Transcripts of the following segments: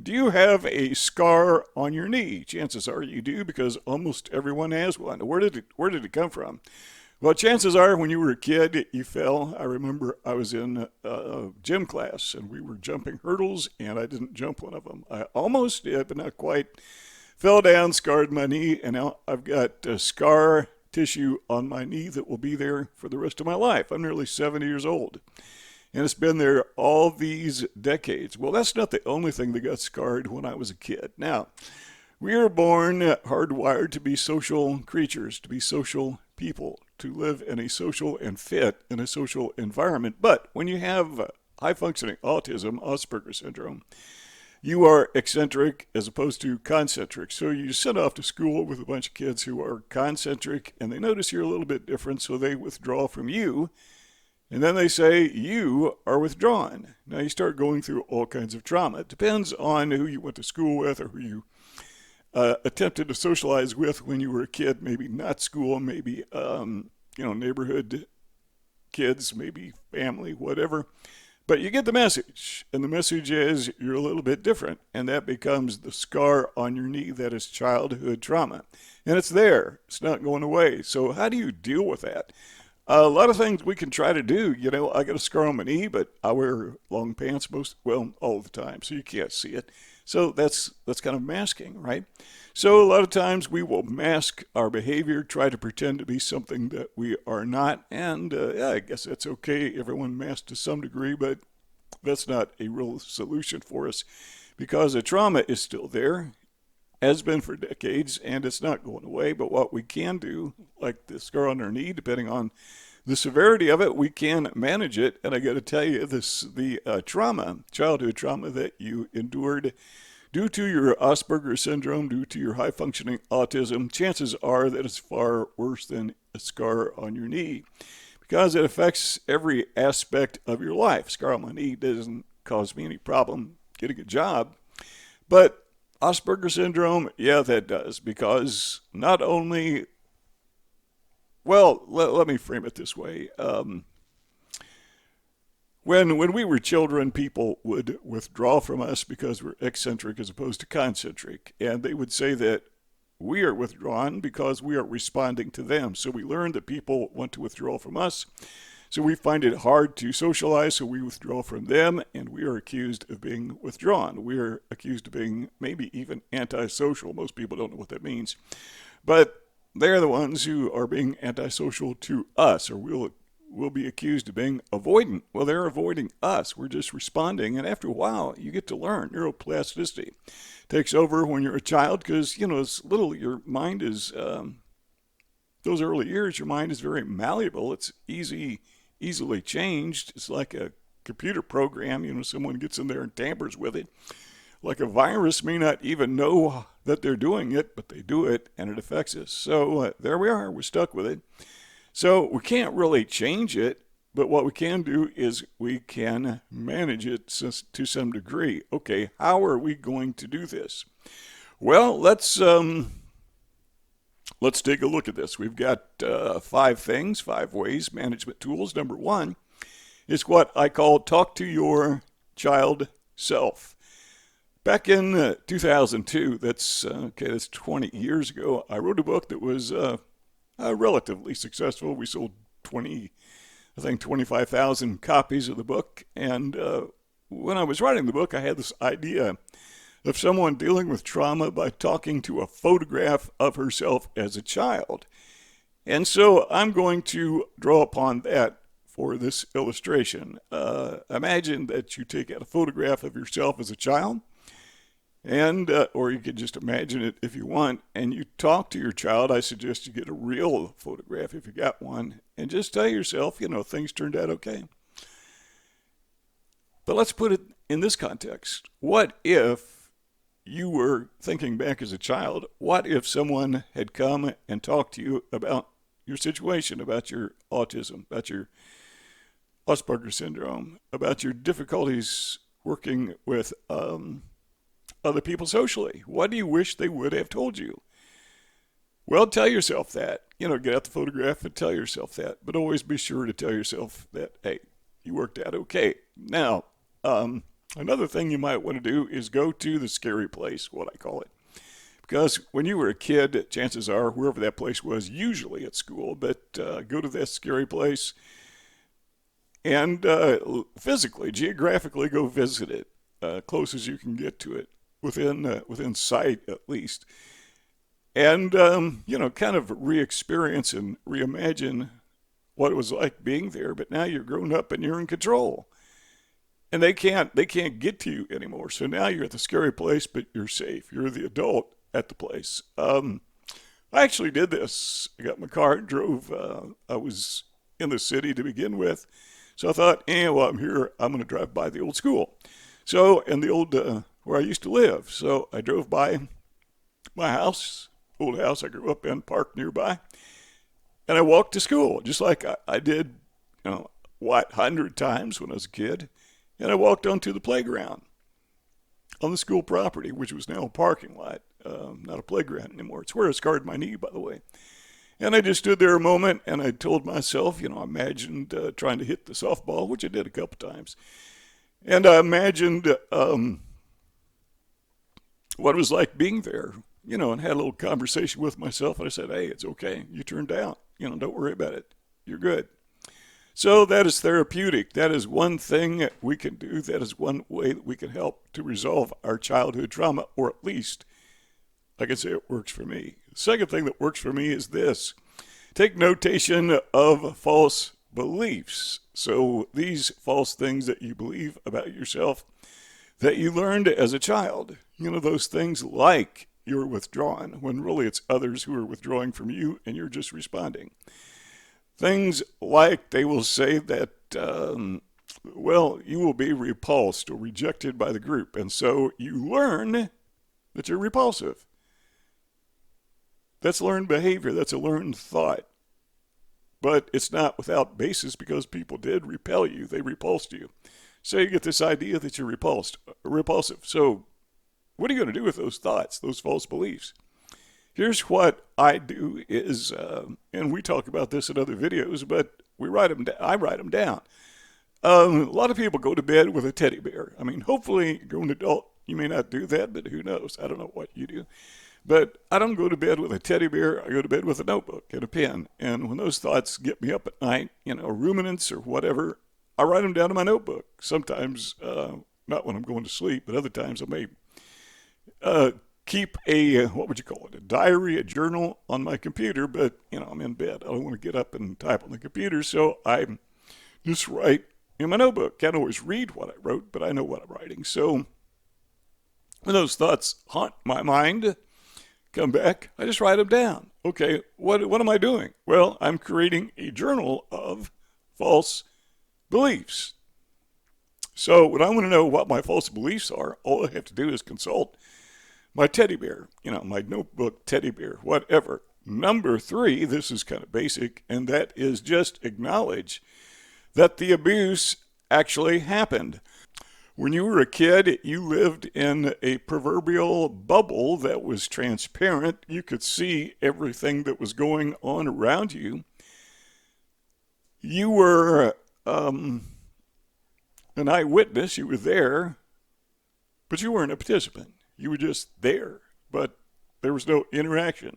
Do you have a scar on your knee? Chances are you do because almost everyone has one. Where did it come from? Well, chances are when you were a kid, you fell. I remember I was in gym class and we were jumping hurdles and I didn't jump one of them. I almost did, but not quite. Fell down, scarred my knee, and now I've got scar tissue on my knee that will be there for the rest of my life. I'm nearly 70 years old, and it's been there all these decades. Well, that's not the only thing that got scarred when I was a kid. Now, we are born hardwired to be social creatures, to be social people, to live in a social and fit in a social environment. But when you have high functioning autism, Asperger syndrome, you are eccentric as opposed to concentric. So you send off to school with a bunch of kids who are concentric and they notice you're a little bit different, so they withdraw from you. And then they say you are withdrawn. Now you start going through all kinds of trauma. It depends on who you went to school with or who you attempted to socialize with when you were a kid. Maybe not school, maybe neighborhood kids, maybe family, whatever. But you get the message, and the message is you're a little bit different, and that becomes the scar on your knee that is childhood trauma. And it's there. It's not going away. So how do you deal with that? A lot of things we can try to do. You know, I got a scar on my knee, but I wear long pants all the time, so you can't see it. So that's kind of masking, right? So a lot of times we will mask our behavior, try to pretend to be something that we are not, and I guess that's okay. Everyone masks to some degree, but that's not a real solution for us because the trauma is still there, has been for decades, and it's not going away. But what we can do, like the scar on our knee, depending on the severity of it, we can manage it. And I got to tell you, the childhood trauma that you endured due to your Asperger syndrome, due to your high functioning autism, chances are that it's far worse than a scar on your knee because it affects every aspect of your life. Scar on my knee doesn't cause me any problem getting a job, but Asperger syndrome, yeah, that does, because not only, well, let me frame it this way. When we were children, people would withdraw from us because we're eccentric as opposed to concentric. And they would say that we are withdrawn because we are responding to them. So we learned that people want to withdraw from us. So we find it hard to socialize, so we withdraw from them, and we are accused of being withdrawn. We are accused of being maybe even antisocial. Most people don't know what that means. But they're the ones who are being antisocial to us, or we'll be accused of being avoidant. Well, they're avoiding us. We're just responding. And after a while, you get to learn. Neuroplasticity takes over when you're a child because, as little, your mind is, those early years, your mind is very malleable. It's easily changed. It's like a computer program. Someone gets in there and tampers with it. Like a virus may not even know that they're doing it, but they do it and it affects us. So there we are. We're stuck with it. So we can't really change it, but what we can do is we can manage it to some degree. Okay, how are we going to do this? Well, let's take a look at this. We've got 5 ways, management tools. Number 1 is what I call talk to your child self. Back in 2002, that's 20 years ago, I wrote a book that was relatively successful. We sold 25,000 copies of the book. And when I was writing the book, I had this idea of someone dealing with trauma by talking to a photograph of herself as a child. And so I'm going to draw upon that for this illustration. Imagine that you take out a photograph of yourself as a child, and or you could just imagine it if you want, and you talk to your child. I suggest you get a real photograph if you got one, and just tell yourself, things turned out okay. But let's put it in this context. What if you were thinking back as a child? What if someone had come and talked to you about your situation, about your autism, about your Asperger syndrome, about your difficulties working with other people socially? What do you wish they would have told you? Well, tell yourself that. Get out the photograph and tell yourself that. But always be sure to tell yourself that, hey, you worked out okay. Now, Another thing you might want to do is go to the scary place, what I call it. Because when you were a kid, chances are, wherever that place was, usually at school, but go to that scary place and physically, geographically, go visit it, close as you can get to it, within sight at least. And, kind of re-experience and reimagine what it was like being there, but now you're grown up and you're in control. And they can't get to you anymore. So now you're at the scary place, but you're safe. You're the adult at the place. I actually did this. I got in my car and drove. I was in the city to begin with. So I thought, while I'm here, I'm going to drive by the old school. So, in the old, where I used to live. So I drove by my house, old house I grew up in, parked nearby. And I walked to school, just like I did, 100 times when I was a kid. And I walked onto the playground on the school property, which was now a parking lot, not a playground anymore. It's where I scarred my knee, by the way. And I just stood there a moment and I told myself, I imagined trying to hit the softball, which I did a couple times. And I imagined what it was like being there, and had a little conversation with myself. And I said, hey, it's okay. You turned out. Don't worry about it. You're good. So that is therapeutic. That is one thing we can do. That is one way that we can help to resolve our childhood trauma, or at least, I can say it works for me. The second thing that works for me is this. Take notation of false beliefs. So these false things that you believe about yourself that you learned as a child, those things like you're withdrawn, when really it's others who are withdrawing from you and you're just responding. Things like they will say that, you will be repulsed or rejected by the group. And so you learn that you're repulsive. That's learned behavior. That's a learned thought. But it's not without basis, because people did repel you. They repulsed you. So you get this idea that you're repulsive. So what are you going to do with those thoughts, those false beliefs? Here's what I do is, and we talk about this in other videos, but I write them down. A lot of people go to bed with a teddy bear. Hopefully, you're an adult, you may not do that, but who knows? I don't know what you do. But I don't go to bed with a teddy bear. I go to bed with a notebook and a pen. And when those thoughts get me up at night, ruminants or whatever, I write them down in my notebook. Sometimes, not when I'm going to sleep, but other times I may keep a, what would you call it, a diary, a journal on my computer, but, I'm in bed. I don't want to get up and type on the computer, so I just write in my notebook. Can't always read what I wrote, but I know what I'm writing. So when those thoughts haunt my mind, come back, I just write them down. Okay, what am I doing? Well, I'm creating a journal of false beliefs. So when I want to know what my false beliefs are, all I have to do is consult my teddy bear, my notebook teddy bear, whatever. Number 3, this is kind of basic, and that is just acknowledge that the abuse actually happened. When you were a kid, you lived in a proverbial bubble that was transparent. You could see everything that was going on around you. You were an eyewitness. You were there, but you weren't a participant. You were just there, but there was no interaction.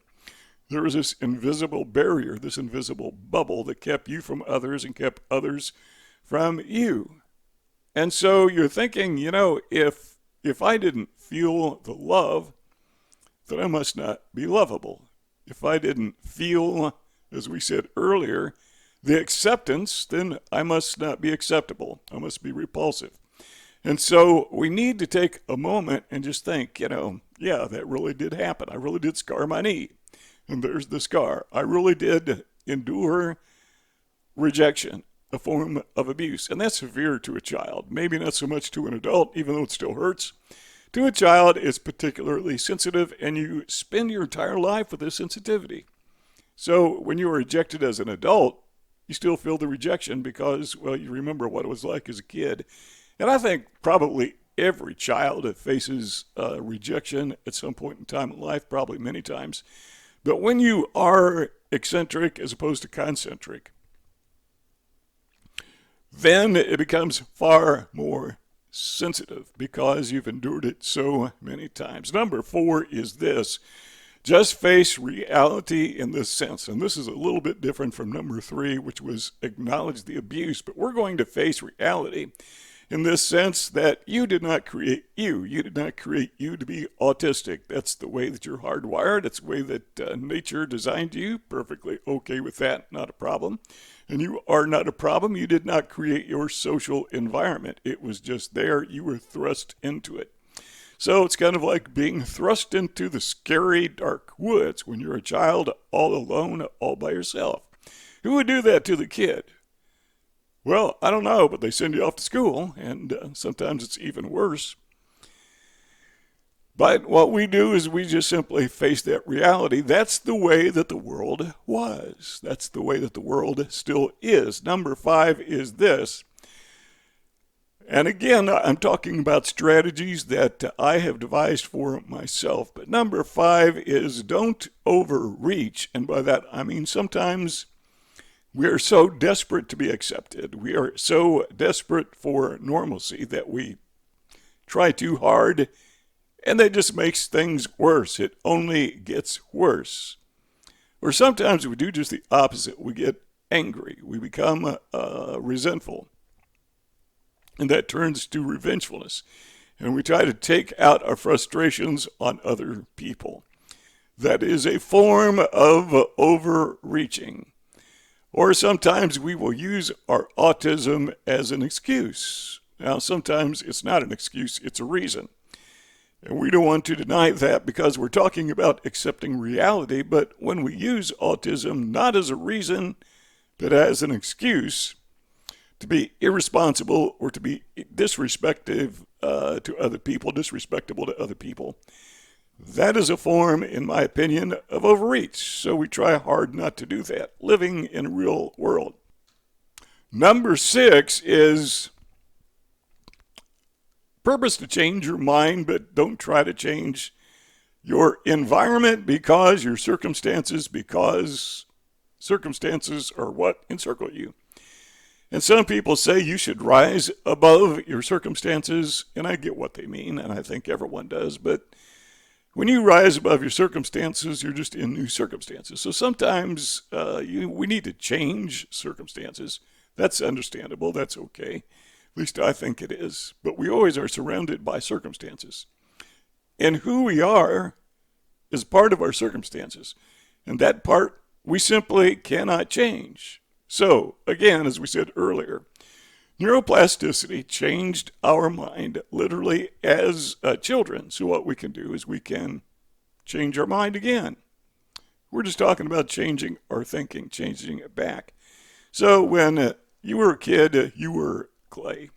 There was this invisible barrier, this invisible bubble that kept you from others and kept others from you. And so you're thinking, if I didn't feel the love, then I must not be lovable. If I didn't feel, as we said earlier, the acceptance, then I must not be acceptable. I must be repulsive. And so we need to take a moment and just think, that really did happen. I really did scar my knee. And there's the scar. I really did endure rejection, a form of abuse. And that's severe to a child. Maybe not so much to an adult, even though it still hurts. To a child, it's particularly sensitive, and you spend your entire life with this sensitivity. So when you are rejected as an adult, you still feel the rejection because, you remember what it was like as a kid. And I think probably every child faces rejection at some point in time in life, probably many times. But when you are eccentric as opposed to concentric, then it becomes far more sensitive because you've endured it so many times. Number 4 is this. Just face reality in this sense. And this is a little bit different from number 3, which was acknowledge the abuse. But we're going to face reality in this sense that you did not create you. You did not create you to be autistic. That's the way that you're hardwired. It's the way that nature designed you. Perfectly okay with that. Not a problem. And you are not a problem. You did not create your social environment. It was just there. You were thrust into it. So it's kind of like being thrust into the scary dark woods when you're a child, all alone, all by yourself. Who would do that to the kid? Well, I don't know, but they send you off to school, and sometimes it's even worse. But what we do is we just simply face that reality. That's the way that the world was. That's the way that the world still is. Number 5 is this. And again, I'm talking about strategies that I have devised for myself. But number 5 is don't overreach. And by that, I mean sometimes we are so desperate to be accepted. We are so desperate for normalcy that we try too hard, and that just makes things worse. It only gets worse. Or sometimes we do just the opposite. We get angry. We become resentful. And that turns to revengefulness. And we try to take out our frustrations on other people. That is a form of overreaching. Or sometimes we will use our autism as an excuse. Now, sometimes it's not an excuse, it's a reason. And we don't want to deny that because we're talking about accepting reality. But when we use autism not as a reason, but as an excuse, to be irresponsible or to be disrespectful to other people, that is a form, in my opinion, of overreach. So we try hard not to do that, living in a real world. Number 6 is purpose to change your mind, but don't try to change your environment because circumstances are what encircle you. And some people say you should rise above your circumstances, and I get what they mean, and I think everyone does. But when you rise above your circumstances, you're just in new circumstances. So sometimes we need to change circumstances. That's understandable. That's okay. At least I think it is. But we always are surrounded by circumstances. And who we are is part of our circumstances. And that part we simply cannot change. So, again, as we said earlier, neuroplasticity changed our mind literally as children. So what we can do is we can change our mind again. We're just talking about changing our thinking, changing it back. So when you were a kid, you were clay.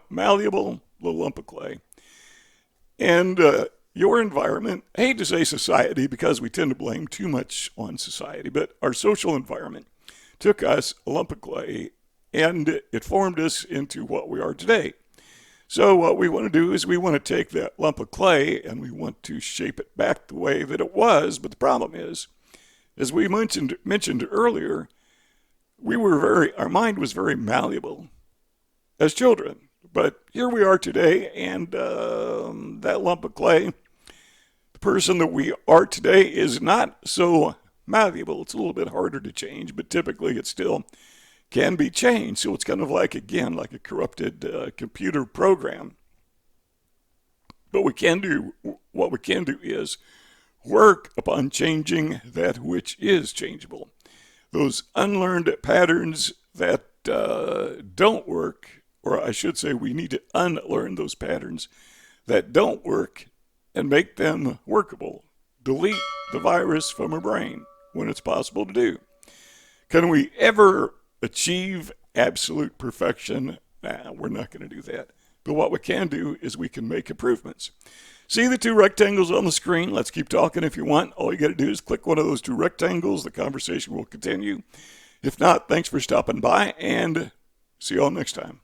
Malleable, little lump of clay. And your environment, I hate to say society because we tend to blame too much on society, but our social environment took us, a lump of clay, and it formed us into what we are today. So what we want to do is we want to take that lump of clay and we want to shape it back the way that it was. But the problem is, as we mentioned earlier, our mind was very malleable as children. But here we are today, and that lump of clay, the person that we are today is not so malleable. It's a little bit harder to change, but typically it still can be changed. So it's kind of like a corrupted computer program. But what we can do is work upon changing that which is changeable. Those unlearned patterns that don't work, or I should say we need to unlearn those patterns that don't work and make them workable. Delete the virus from our brain when it's possible to do. Can we ever achieve absolute perfection? We're not going to do that. But what we can do is we can make improvements. See the 2 rectangles on the screen? Let's keep talking if you want. All you got to do is click one of those 2 rectangles. The conversation will continue. If not, thanks for stopping by, and see you all next time.